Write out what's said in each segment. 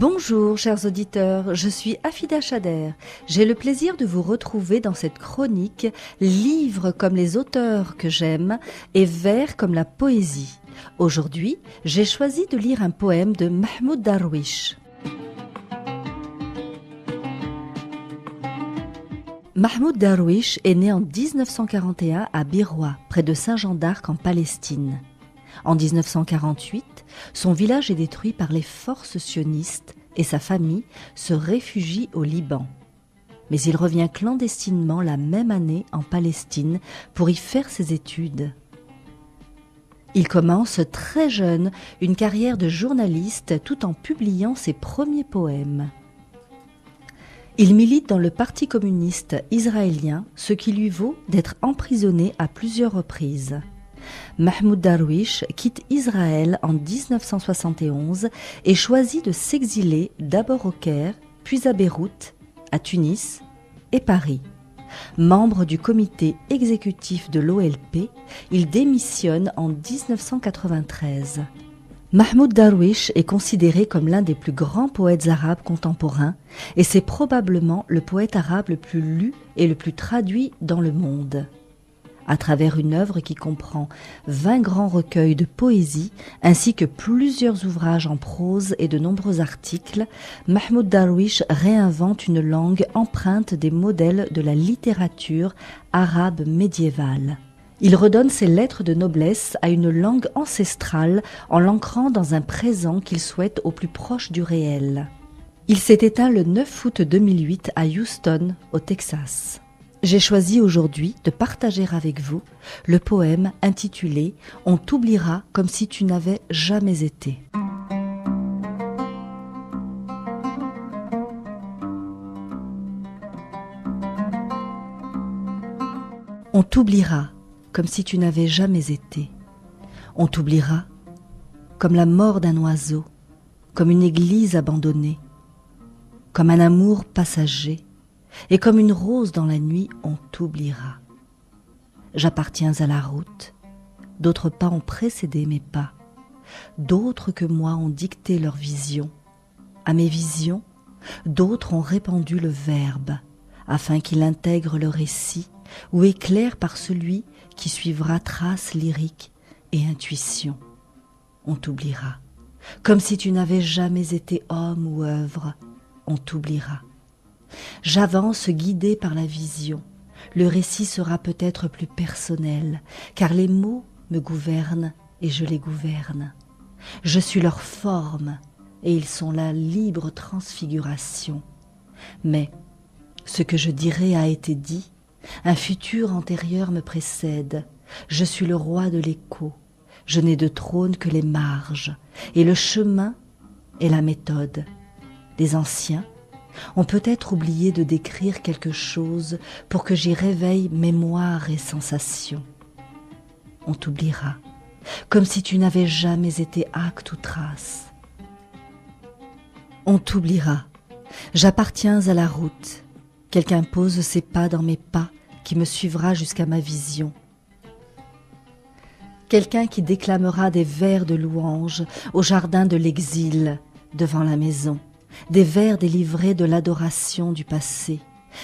Bonjour chers auditeurs, je suis Afida Chader. J'ai le plaisir de vous retrouver dans cette chronique Livres comme les auteurs que j'aime et vers comme la poésie. Aujourd'hui, j'ai choisi de lire un poème de Mahmoud Darwish. Mahmoud Darwish est né en 1941 à Biroua, près de Saint-Jean d'Arc en Palestine. En 1948, son village est détruit par les forces sionistes et sa famille se réfugie au Liban. Mais il revient clandestinement la même année en Palestine pour y faire ses études. Il commence très jeune une carrière de journaliste tout en publiant ses premiers poèmes. Il milite dans le Parti communiste israélien, ce qui lui vaut d'être emprisonné à plusieurs reprises. Mahmoud Darwish quitte Israël en 1971 et choisit de s'exiler d'abord au Caire, puis à Beyrouth, à Tunis et Paris. Membre du comité exécutif de l'OLP, il démissionne en 1993. Mahmoud Darwish est considéré comme l'un des plus grands poètes arabes contemporains et c'est probablement le poète arabe le plus lu et le plus traduit dans le monde. À travers une œuvre qui comprend 20 grands recueils de poésie ainsi que plusieurs ouvrages en prose et de nombreux articles, Mahmoud Darwish réinvente une langue empreinte des modèles de la littérature arabe médiévale. Il redonne ses lettres de noblesse à une langue ancestrale en l'ancrant dans un présent qu'il souhaite au plus proche du réel. Il s'est éteint le 9 août 2008 à Houston, au Texas. J'ai choisi aujourd'hui de partager avec vous le poème intitulé « On t'oubliera comme si tu n'avais jamais été ». On t'oubliera comme si tu n'avais jamais été. On t'oubliera comme la mort d'un oiseau, comme une église abandonnée, comme un amour passager. Et comme une rose dans la nuit, on t'oubliera. J'appartiens à la route, d'autres pas ont précédé mes pas, d'autres que moi ont dicté leurs visions. À mes visions, d'autres ont répandu le verbe, afin qu'il intègre le récit ou éclaire par celui qui suivra traces lyriques et intuitions. On t'oubliera, comme si tu n'avais jamais été homme ou œuvre, on t'oubliera. J'avance guidé par la vision. Le récit sera peut-être plus personnel, car les mots me gouvernent et je les gouverne. Je suis leur forme et ils sont la libre transfiguration. Mais ce que je dirai a été dit, un futur antérieur me précède. Je suis le roi de l'écho, je n'ai de trône que les marges, et le chemin est la méthode. Les anciens ont peut-être oublié de décrire quelque chose pour que j'y réveille mémoire et sensation. On t'oubliera, comme si tu n'avais jamais été acte ou trace. On t'oubliera, j'appartiens à la route. Quelqu'un pose ses pas dans mes pas qui me suivra jusqu'à ma vision. Quelqu'un qui déclamera des vers de louange au jardin de l'exil devant la maison. Des vers délivrés de l'adoration du passé,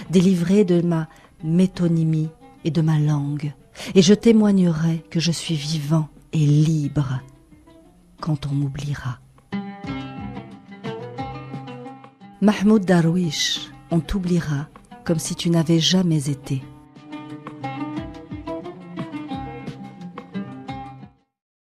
délivrés de ma métonymie et de ma langue, et je témoignerai que je suis vivant et libre quand on m'oubliera. Mahmoud Darwish, on t'oubliera comme si tu n'avais jamais été.